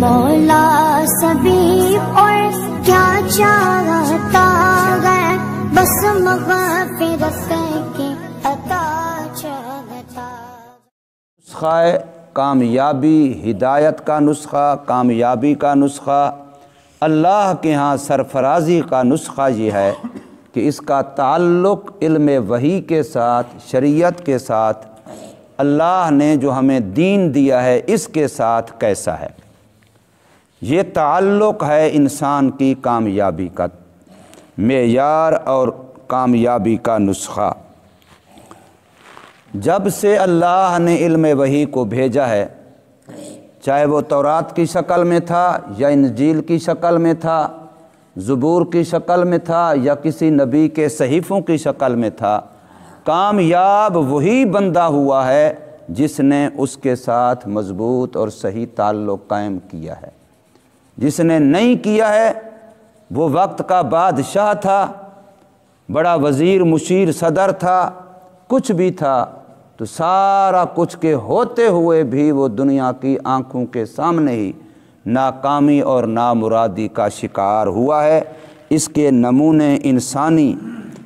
مولا سبھی اور کیا چاہتا ہے، بس مغفرت کی عطا چاہتا۔ نسخہ کامیابی، ہدایت کا نسخہ، کامیابی کا نسخہ، اللہ کے ہاں سرفرازی کا نسخہ یہ ہے کہ اس کا تعلق علم وحی کے ساتھ، شریعت کے ساتھ، اللہ نے جو ہمیں دین دیا ہے اس کے ساتھ کیسا ہے۔ یہ تعلق ہے انسان کی کامیابی کا معیار اور کامیابی کا نسخہ۔ جب سے اللہ نے علم وحی کو بھیجا ہے، چاہے وہ تورات کی شکل میں تھا یا انجیل کی شکل میں تھا، زبور کی شکل میں تھا یا کسی نبی کے صحیفوں کی شکل میں تھا، کامیاب وہی بندہ ہوا ہے جس نے اس کے ساتھ مضبوط اور صحیح تعلق قائم کیا ہے۔ جس نے نہیں کیا ہے وہ وقت کا بادشاہ تھا، بڑا وزیر، مشیر، صدر تھا، کچھ بھی تھا، تو سارا کچھ کے ہوتے ہوئے بھی وہ دنیا کی آنکھوں کے سامنے ہی ناکامی اور نامرادی کا شکار ہوا ہے۔ اس کے نمونے انسانی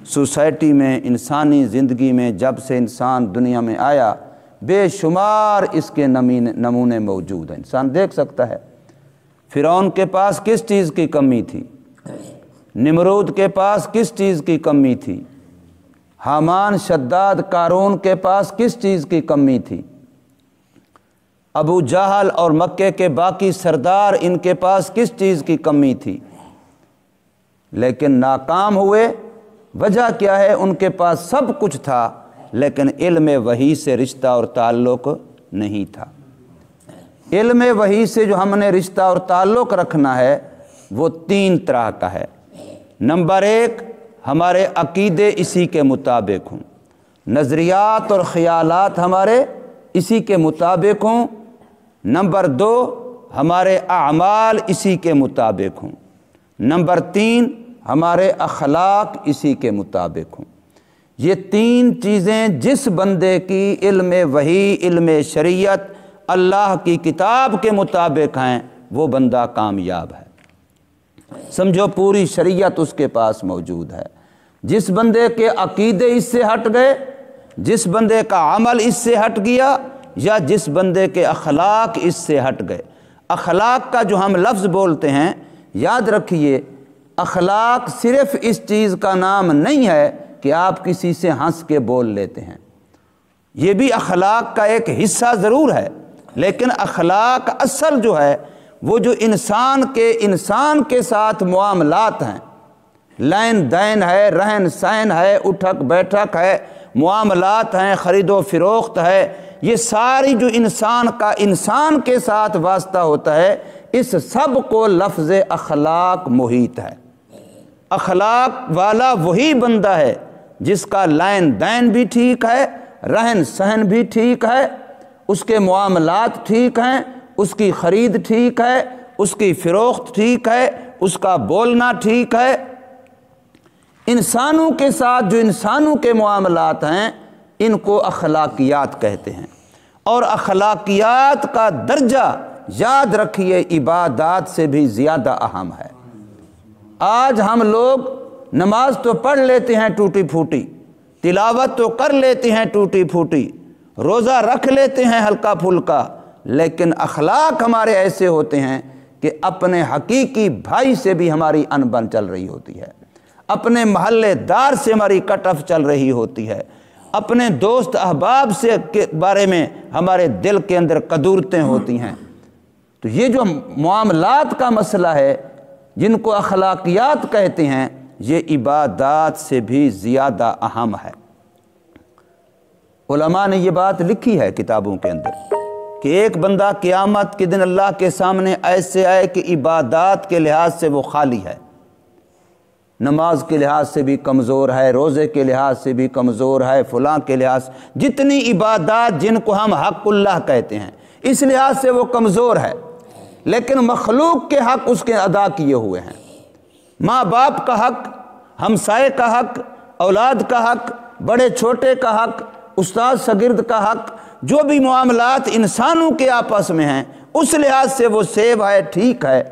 سوسائٹی میں، انسانی زندگی میں جب سے انسان دنیا میں آیا بے شمار اس کے نمونے موجود ہیں۔ انسان دیکھ سکتا ہے فرعون کے پاس کس چیز کی کمی تھی، نمرود کے پاس کس چیز کی کمی تھی، حامان، شداد، قارون کے پاس کس چیز کی کمی تھی، ابو جہل اور مکے کے باقی سردار ان کے پاس کس چیز کی کمی تھی، لیکن ناکام ہوئے۔ وجہ کیا ہے؟ ان کے پاس سب کچھ تھا لیکن علم وحی سے رشتہ اور تعلق نہیں تھا۔ علم وحی سے جو ہم نے رشتہ اور تعلق رکھنا ہے وہ تین طرح کا ہے۔ نمبر ایک، ہمارے عقیدے اسی کے مطابق ہوں، نظریات اور خیالات ہمارے اسی کے مطابق ہوں۔ نمبر دو، ہمارے اعمال اسی کے مطابق ہوں۔ نمبر تین، ہمارے اخلاق اسی کے مطابق ہوں۔ یہ تین چیزیں جس بندے کی علم وحی، علم شریعت، اللہ کی کتاب کے مطابق ہیں وہ بندہ کامیاب ہے۔ سمجھو پوری شریعت اس کے پاس موجود ہے۔ جس بندے کے عقیدے اس سے ہٹ گئے، جس بندے کا عمل اس سے ہٹ گیا، یا جس بندے کے اخلاق اس سے ہٹ گئے۔ اخلاق کا جو ہم لفظ بولتے ہیں، یاد رکھیے اخلاق صرف اس چیز کا نام نہیں ہے کہ آپ کسی سے ہنس کے بول لیتے ہیں، یہ بھی اخلاق کا ایک حصہ ضرور ہے، لیکن اخلاق اصل جو ہے وہ جو انسان کے ساتھ معاملات ہیں، لین دین ہے، رہن سہن ہے، اٹھک بیٹھک ہے، معاملات ہیں، خرید و فروخت ہے، یہ ساری جو انسان کے ساتھ واسطہ ہوتا ہے، اس سب کو لفظ اخلاق محیط ہے۔ اخلاق والا وہی بندہ ہے جس کا لین دین بھی ٹھیک ہے، رہن سہن بھی ٹھیک ہے، اس کے معاملات ٹھیک ہیں، اس کی خرید ٹھیک ہے، اس کی فروخت ٹھیک ہے، اس کا بولنا ٹھیک ہے۔ انسانوں کے ساتھ جو انسانوں کے معاملات ہیں ان کو اخلاقیات کہتے ہیں، اور اخلاقیات کا درجہ یاد رکھیے عبادات سے بھی زیادہ اہم ہے۔ آج ہم لوگ نماز تو پڑھ لیتے ہیں ٹوٹی پھوٹی، تلاوت تو کر لیتے ہیں ٹوٹی پھوٹی، روزہ رکھ لیتے ہیں ہلکا پھلکا، لیکن اخلاق ہمارے ایسے ہوتے ہیں کہ اپنے حقیقی بھائی سے بھی ہماری انبن چل رہی ہوتی ہے، اپنے محلے دار سے ہماری کٹ آف چل رہی ہوتی ہے، اپنے دوست احباب سے کے بارے میں ہمارے دل کے اندر قدورتیں ہوتی ہیں۔ تو یہ جو معاملات کا مسئلہ ہے جن کو اخلاقیات کہتے ہیں، یہ عبادات سے بھی زیادہ اہم ہے۔ علماء نے یہ بات لکھی ہے کتابوں کے اندر کہ ایک بندہ قیامت کے دن اللہ کے سامنے ایسے آئے کہ عبادات کے لحاظ سے وہ خالی ہے، نماز کے لحاظ سے بھی کمزور ہے، روزے کے لحاظ سے بھی کمزور ہے، فلاں کے لحاظ، جتنی عبادات جن کو ہم حق اللہ کہتے ہیں اس لحاظ سے وہ کمزور ہے، لیکن مخلوق کے حق اس کے ادا کیے ہوئے ہیں، ماں باپ کا حق، ہمسائے کا حق، اولاد کا حق، بڑے چھوٹے کا حق، استاد شاگرد کا حق، جو بھی معاملات انسانوں کے آپس میں ہیں اس لحاظ سے وہ سیب ہے، ٹھیک ہے،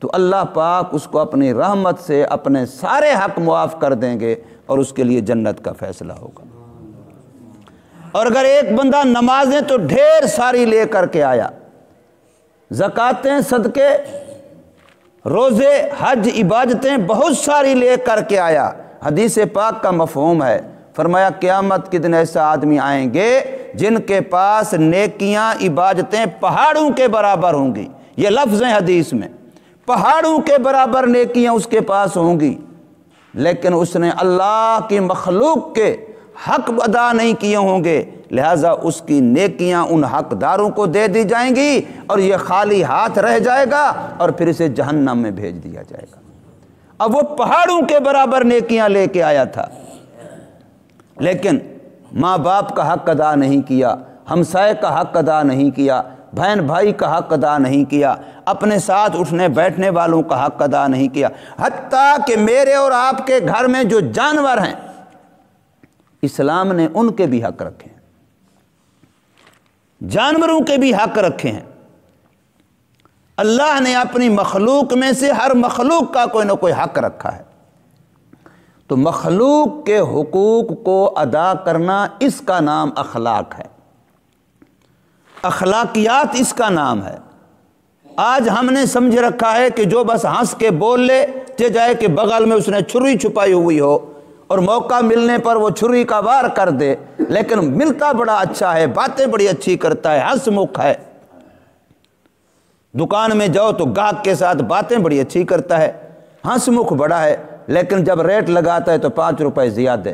تو اللہ پاک اس کو اپنی رحمت سے اپنے سارے حق معاف کر دیں گے اور اس کے لیے جنت کا فیصلہ ہوگا۔ اور اگر ایک بندہ نمازیں تو ڈھیر ساری لے کر کے آیا، زکاتیں، صدقے، روزے، حج، عبادتیں بہت ساری لے کر کے آیا، حدیث پاک کا مفہوم ہے، فرمایا قیامت کے دن ایسا آدمی آئیں گے جن کے پاس نیکیاں، عبادتیں پہاڑوں کے برابر ہوں گی، یہ لفظ ہیں حدیث میں، پہاڑوں کے برابر نیکیاں اس کے پاس ہوں گی، لیکن اس نے اللہ کی مخلوق کے حق ادا نہیں کیے ہوں گے، لہٰذا اس کی نیکیاں ان حقداروں کو دے دی جائیں گی اور یہ خالی ہاتھ رہ جائے گا اور پھر اسے جہنم میں بھیج دیا جائے گا۔ اب وہ پہاڑوں کے برابر نیکیاں لے کے آیا تھا، لیکن ماں باپ کا حق ادا نہیں کیا، ہمسائے کا حق ادا نہیں کیا، بہن بھائی کا حق ادا نہیں کیا، اپنے ساتھ اٹھنے بیٹھنے والوں کا حق ادا نہیں کیا، حتیٰ کہ میرے اور آپ کے گھر میں جو جانور ہیں اسلام نے ان کے بھی حق رکھے ہیں، جانوروں کے بھی حق رکھے ہیں۔ اللہ نے اپنی مخلوق میں سے ہر مخلوق کا کوئی نہ کوئی حق رکھا ہے، تو مخلوق کے حقوق کو ادا کرنا اس کا نام اخلاق ہے، اخلاقیات اس کا نام ہے۔ آج ہم نے سمجھ رکھا ہے کہ جو بس ہنس کے بول لے جائے کہ بغل میں اس نے چھری چھپائی ہوئی ہو اور موقع ملنے پر وہ چھری کا وار کر دے، لیکن ملتا بڑا اچھا ہے، باتیں بڑی اچھی کرتا ہے، ہنس مکھ ہے، دکان میں جاؤ تو گاہک کے ساتھ باتیں بڑی اچھی کرتا ہے، ہنس مکھ بڑا ہے، لیکن جب ریٹ لگاتا ہے تو 5 روپے زیادہ،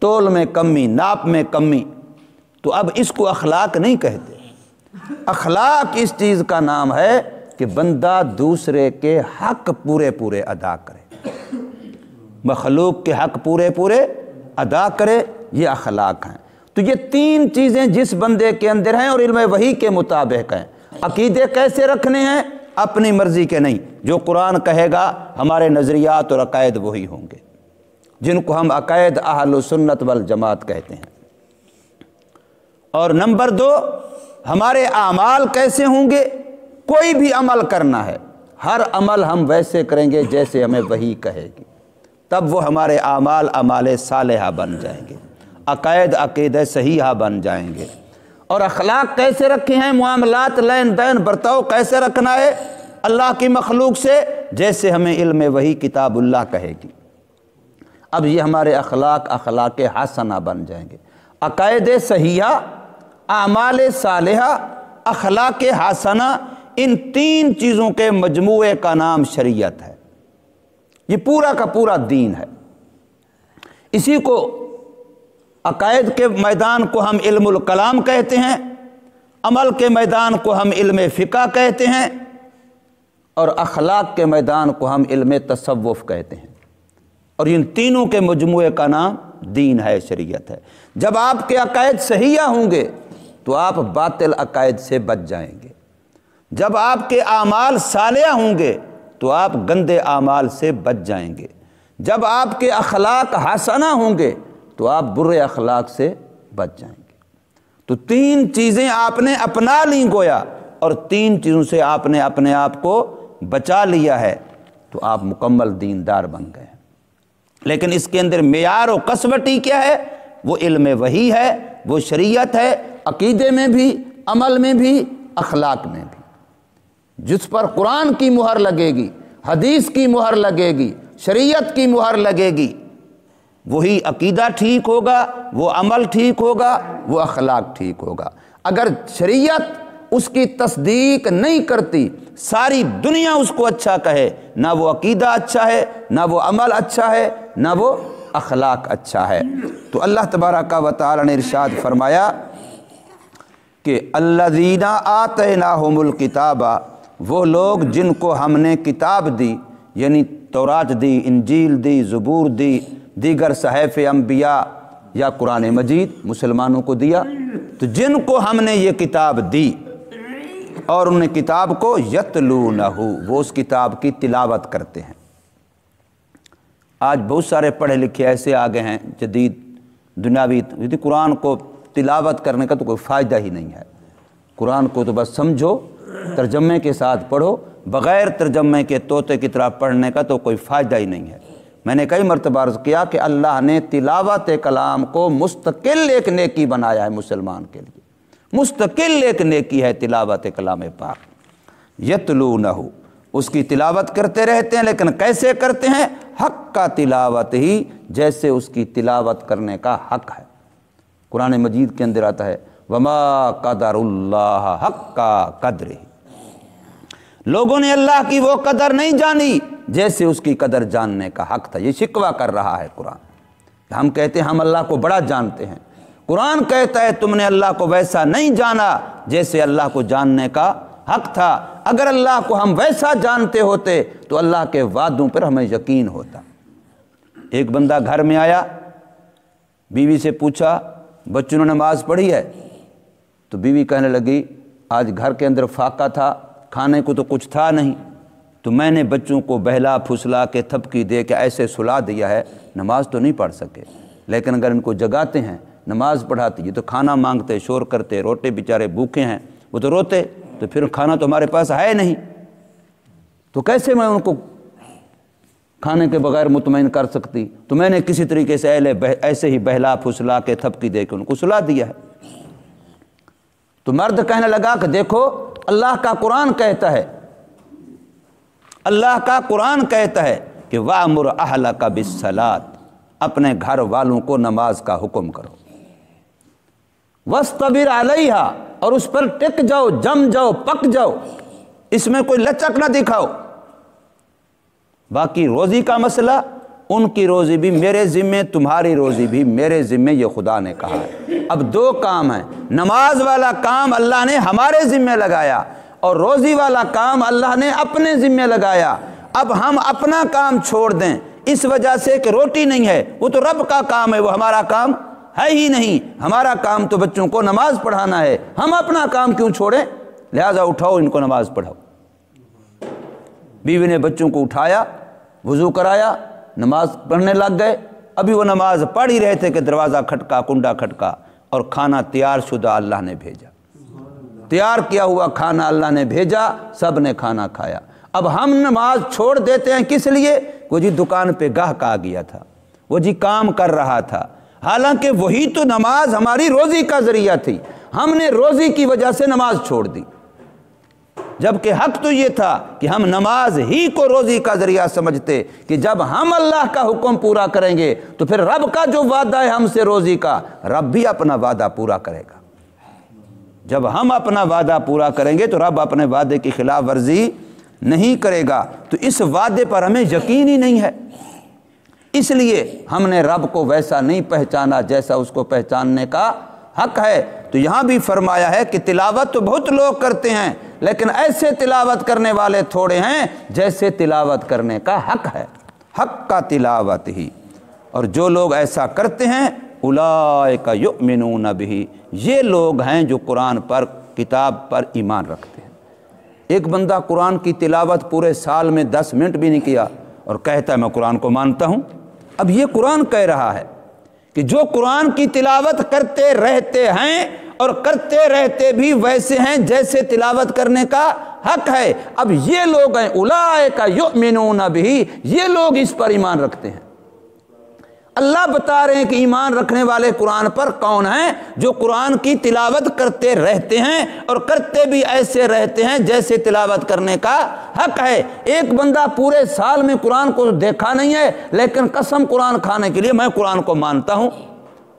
تول میں کمی، ناپ میں کمی، تو اب اس کو اخلاق نہیں کہتے۔ اخلاق اس چیز کا نام ہے کہ بندہ دوسرے کے حق پورے پورے ادا کرے، مخلوق کے حق پورے پورے ادا کرے، یہ اخلاق ہیں۔ تو یہ 3 چیزیں جس بندے کے اندر ہیں اور علم وحی کے مطابق ہیں۔ عقیدے کیسے رکھنے ہیں؟ اپنی مرضی کے نہیں، جو قرآن کہے گا ہمارے نظریات اور عقائد وہی ہوں گے، جن کو ہم عقائد اہل سنت والجماعت کہتے ہیں۔ اور نمبر 2، ہمارے اعمال کیسے ہوں گے؟ کوئی بھی عمل کرنا ہے، ہر عمل ہم ویسے کریں گے جیسے ہمیں وحی کہے گی، تب وہ ہمارے اعمال اعمال صالحہ بن جائیں گے، عقائد عقیدہ صحیحہ بن جائیں گے۔ اور اخلاق کیسے رکھے ہیں؟ معاملات، لین دین، برتاؤ کیسے رکھنا ہے اللہ کی مخلوق سے؟ جیسے ہمیں علم وحی کتاب اللہ کہے گی۔ اب یہ ہمارے اخلاق حسنہ بن جائیں گے، عقائد صحیحہ، اعمال صالحہ، اخلاق حسنہ، ان 3 چیزوں کے مجموعے کا نام شریعت ہے، یہ پورا کا پورا دین ہے۔ اسی کو عقائد کے میدان کو ہم علم الکلام کہتے ہیں، عمل کے میدان کو ہم علم فقہ کہتے ہیں، اور اخلاق کے میدان کو ہم علم تصوف کہتے ہیں، اور ان تینوں کے مجموعے کا نام دین ہے، شریعت ہے۔ جب آپ کے عقائد صحیحہ ہوں گے تو آپ باطل عقائد سے بچ جائیں گے، جب آپ کے اعمال صالحہ ہوں گے تو آپ گندے اعمال سے بچ جائیں گے، جب آپ کے اخلاق حسنہ ہوں گے تو آپ برے اخلاق سے بچ جائیں گے۔ تو 3 چیزیں آپ نے اپنا لیں گویا، اور 3 چیزوں سے آپ نے اپنے آپ کو بچا لیا ہے، تو آپ مکمل دیندار بن گئے۔ لیکن اس کے اندر معیار و کسوٹی کیا ہے؟ وہ علم وحی ہے، وہ شریعت ہے، عقیدے میں بھی، عمل میں بھی، اخلاق میں بھی۔ جس پر قرآن کی مہر لگے گی، حدیث کی مہر لگے گی، شریعت کی مہر لگے گی، وہی عقیدہ ٹھیک ہوگا، وہ عمل ٹھیک ہوگا، وہ اخلاق ٹھیک ہوگا۔ اگر شریعت اس کی تصدیق نہیں کرتی، ساری دنیا اس کو اچھا کہے، نہ وہ عقیدہ اچھا ہے، نہ وہ عمل اچھا ہے، نہ وہ اخلاق اچھا ہے۔ تو اللہ تبارک و تعالی نے ارشاد فرمایا کہ الذین آتیناہم الکتاب، وہ لوگ جن کو ہم نے کتاب دی، یعنی تورات دی، انجیل دی، زبور دی، دیگر صحائف انبیاء یا قرآن مجید مسلمانوں کو دیا، تو جن کو ہم نے یہ کتاب دی اور انہیں کتاب کو یتلونہ، وہ اس کتاب کی تلاوت کرتے ہیں۔ آج بہت سارے پڑھے لکھے ایسے آگے ہیں جدید دنیاوی، قرآن کو تلاوت کرنے کا تو کوئی فائدہ ہی نہیں ہے، قرآن کو تو بس سمجھو ترجمے کے ساتھ پڑھو، بغیر ترجمے کے طوطے کی طرح پڑھنے کا تو کوئی فائدہ ہی نہیں ہے۔ میں نے کئی مرتبہ عرض کیا کہ اللہ نے تلاوت کلام کو مستقل ایک نیکی بنایا ہے مسلمان کے لیے، مستقل ایک نیکی ہے تلاوت کلام پاک۔ یتلونہ، اس کی تلاوت کرتے رہتے ہیں، لیکن کیسے کرتے ہیں؟ حق کا تلاوت ہی، جیسے اس کی تلاوت کرنے کا حق ہے۔ قرآن مجید کے اندر آتا ہے وما قدر اللہ حق کا قدر، لوگوں نے اللہ کی وہ قدر نہیں جانی جیسے اس کی قدر جاننے کا حق تھا۔ یہ شکوہ کر رہا ہے قرآن۔ ہم کہتے ہیں ہم اللہ کو بڑا جانتے ہیں، قرآن کہتا ہے تم نے اللہ کو ویسا نہیں جانا جیسے اللہ کو جاننے کا حق تھا۔ اگر اللہ کو ہم ویسا جانتے ہوتے تو اللہ کے وعدوں پر ہمیں یقین ہوتا۔ ایک بندہ گھر میں آیا، بیوی سے پوچھا بچوں نے نماز پڑھی ہے؟ تو بیوی کہنے لگی آج گھر کے اندر فاقہ تھا، کھانے کو تو کچھ تھا نہیں، تو میں نے بچوں کو بہلا پھسلا کے تھپکی دے کے ایسے سلا دیا ہے، نماز تو نہیں پڑھ سکے، لیکن اگر ان کو جگاتے ہیں نماز پڑھاتے، یہ تو کھانا مانگتے، شور کرتے، روٹے بیچارے بھوکے ہیں، وہ تو روتے، تو پھر کھانا تو ہمارے پاس ہے نہیں، تو کیسے میں ان کو کھانے کے بغیر مطمئن کر سکتی؟ تو میں نے کسی طریقے سے ایسے ہی بہلا پھسلا کے تھپکی دے کے ان کو سلا دیا ہے۔ تو مرد کہنے لگا کہ دیکھو اللہ کا قرآن کہتا ہے، اللہ کا قرآن کہتا ہے کہ وَأْمُرْ أَهْلَكَ بِالصَّلَاةِ، اپنے گھر والوں کو نماز کا حکم کرو، وَاسْتَبِرْ عَلَيْهَا، اور اس پر ٹک جاؤ، جم جاؤ، پک جاؤ، اس میں کوئی لچک نہ دکھاؤ۔ باقی روزی کا مسئلہ، ان کی روزی بھی میرے ذمے، تمہاری روزی بھی میرے ذمے، یہ خدا نے کہا ہے۔ اب دو کام ہیں، نماز والا کام اللہ نے ہمارے ذمے لگایا اور روزی والا کام اللہ نے اپنے ذمے لگایا۔ اب ہم اپنا کام چھوڑ دیں اس وجہ سے کہ روٹی نہیں ہے، وہ تو رب کا کام ہے، وہ ہمارا کام ہے ہی نہیں۔ ہمارا کام تو بچوں کو نماز پڑھانا ہے، ہم اپنا کام کیوں چھوڑیں؟ لہذا اٹھاؤ ان کو نماز پڑھاؤ۔ بیوی نے بچوں کو اٹھایا، وضو کرایا، نماز پڑھنے لگ گئے۔ ابھی وہ نماز پڑھ ہی رہے تھے کہ دروازہ کھٹکا، کنڈا کھٹکا، اور کھانا تیار شدہ اللہ نے بھیجا، تیار کیا ہوا کھانا اللہ نے بھیجا، سب نے کھانا کھایا۔ اب ہم نماز چھوڑ دیتے ہیں کس لیے؟ وہ جی دکان پہ گاہک آ گیا تھا، وہ جی کام کر رہا تھا، حالانکہ وہی تو نماز ہماری روزی کا ذریعہ تھی، ہم نے روزی کی وجہ سے نماز چھوڑ دی، جبکہ حق تو یہ تھا کہ ہم نماز ہی کو روزی کا ذریعہ سمجھتے کہ جب ہم اللہ کا حکم پورا کریں گے تو پھر رب کا جو وعدہ ہے ہم سے روزی کا، رب بھی اپنا وعدہ پورا کرے گا۔ جب ہم اپنا وعدہ پورا کریں گے تو رب اپنے وعدے کی خلاف ورزی نہیں کرے گا۔ تو اس وعدے پر ہمیں یقین ہی نہیں ہے، اس لیے ہم نے رب کو ویسا نہیں پہچانا جیسا اس کو پہچاننے کا حق ہے۔ تو یہاں بھی فرمایا ہے کہ تلاوت تو بہت لوگ کرتے ہیں، لیکن ایسے تلاوت کرنے والے تھوڑے ہیں جیسے تلاوت کرنے کا حق ہے، حق کا تلاوت ہی۔ اور جو لوگ ایسا کرتے ہیں اولئک یؤمنون بہ، یہ لوگ ہیں جو قرآن پر، کتاب پر ایمان رکھتے ہیں۔ ایک بندہ قرآن کی تلاوت پورے سال میں 10 منٹ بھی نہیں کیا اور کہتا ہے میں قرآن کو مانتا ہوں۔ اب یہ قرآن کہہ رہا ہے کہ جو قرآن کی تلاوت کرتے رہتے ہیں اور کرتے رہتے بھی ویسے ہیں جیسے تلاوت کرنے کا حق ہے۔ اب یہ لوگ ہیں اولئک یؤمنون بہ، یہ لوگ اس پر ایمان رکھتے ہیں۔ اللہ بتا رہے ہیں کہ ایمان رکھنے والے قرآن پر کون ہیں؟ جو قرآن کی تلاوت کرتے رہتے ہیں اور کرتے بھی ایسے رہتے ہیں جیسے تلاوت کرنے کا حق ہے۔ ایک بندہ پورے سال میں قرآن کو دیکھا نہیں ہے لیکن قسم قرآن کھانے کے لیے میں قرآن کو مانتا ہوں،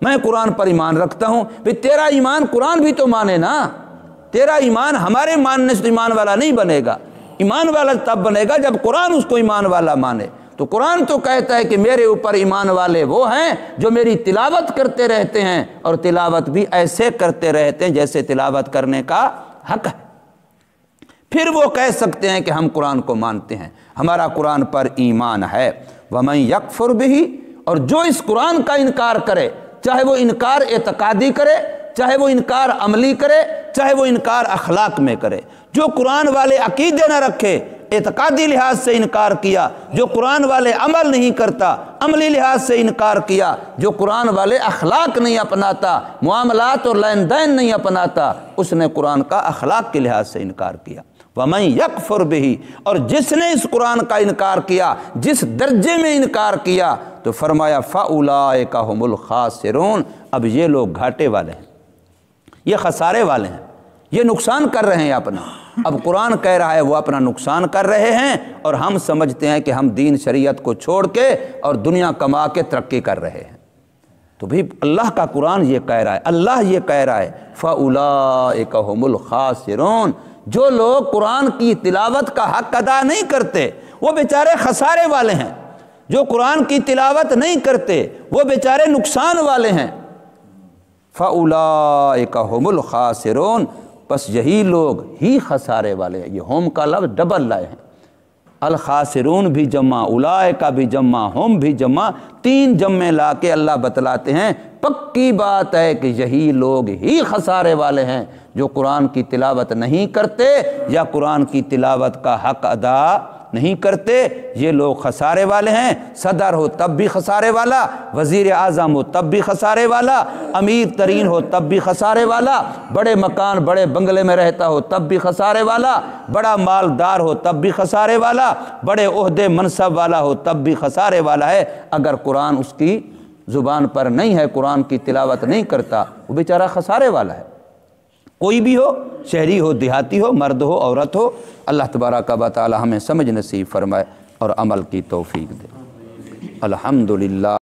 میں قرآن پر ایمان رکھتا ہوں۔ پھر تیرا ایمان قرآن بھی تو مانے نا، تیرا ایمان ہمارے ماننے سے ایمان والا نہیں بنے گا۔ ایمان والا تب بنے گا جب قرآن اس کو ایمان والا مانے۔ تو قرآن تو کہتا ہے کہ میرے اوپر ایمان والے وہ ہیں جو میری تلاوت کرتے رہتے ہیں اور تلاوت بھی ایسے کرتے رہتے ہیں جیسے تلاوت کرنے کا حق ہے۔ پھر وہ کہہ سکتے ہیں کہ ہم قرآن کو مانتے ہیں، ہمارا قرآن پر ایمان ہے۔ وَمَن يَكْفُرْ بِهِ، اور جو اس قرآن کا انکار کرے، چاہے وہ انکار اعتقادی کرے، چاہے وہ انکار عملی کرے، چاہے وہ انکار اخلاق میں کرے، جو قرآن والے عقیدے نہ رکھے، اعتقادی لحاظ سے انکار کیا جو قرآن والے عمل نہیں کرتا، عملی لحاظ سے انکار کیا جو قرآن والے اخلاق نہیں اپناتا، معاملات اور لین دین نہیں اپناتا، اس نے قرآن کا اخلاق کے لحاظ سے انکار کیا۔ وَمَن يَكْفُرْ بِهِ، اور جس نے اس قرآن کا انکار کیا، جس درجے میں انکار کیا، تو فرمایا فَأُولَٰئِكَ هُمُ الْخَاسِرُونَ، اب یہ لوگ گھاٹے والے ہیں، یہ خسارے والے ہیں، یہ نقصان کر رہے ہیں اپنا۔ اب قرآن کہہ رہا ہے وہ اپنا نقصان کر رہے ہیں، اور ہم سمجھتے ہیں کہ ہم دین شریعت کو چھوڑ کے اور دنیا کما کے ترقی کر رہے ہیں۔ تو بھی اللہ کا قرآن یہ کہہ رہا ہے، اللہ یہ کہہ رہا ہے فَأُولَٰئِكَ هُمُ الْخَاسِرُونَ، جو لوگ قرآن کی تلاوت کا حق ادا نہیں کرتے وہ بیچارے خسارے والے ہیں، جو قرآن کی تلاوت نہیں کرتے وہ بیچارے نقصان والے ہیں۔ فَأُولَٰئِكَ هُمُ الْخَاسِرُونَ، بس یہی لوگ ہی خسارے والے ہیں۔ یہ ہم کا لفظ ڈبل لائے ہیں، الخاسرون بھی جمع، اولئک بھی جمع، ہم بھی جمع، تین جمع لا کے اللہ بتلاتے ہیں پکی بات ہے کہ یہی لوگ ہی خسارے والے ہیں جو قرآن کی تلاوت نہیں کرتے یا قرآن کی تلاوت کا حق ادا نہیں کرتے، یہ لوگ خسارے والے ہیں۔ صدر ہو تب بھی خسارے والا، وزیر اعظم ہو تب بھی خسارے والا، امیر ترین ہو تب بھی خسارے والا، بڑے مکان بڑے بنگلے میں رہتا ہو تب بھی خسارے والا، بڑا مالدار ہو تب بھی خسارے والا، بڑے عہدے منصب والا ہو تب بھی خسارے والا ہے۔ اگر قرآن اس کی زبان پر نہیں ہے، قرآن کی تلاوت نہیں کرتا، وہ بیچارہ خسارے والا ہے۔ کوئی بھی ہو، شہری ہو دیہاتی ہو، مرد ہو عورت ہو، اللہ تبارک و تعالی ہمیں سمجھ نصیب فرمائے اور عمل کی توفیق دے۔ الحمدللہ۔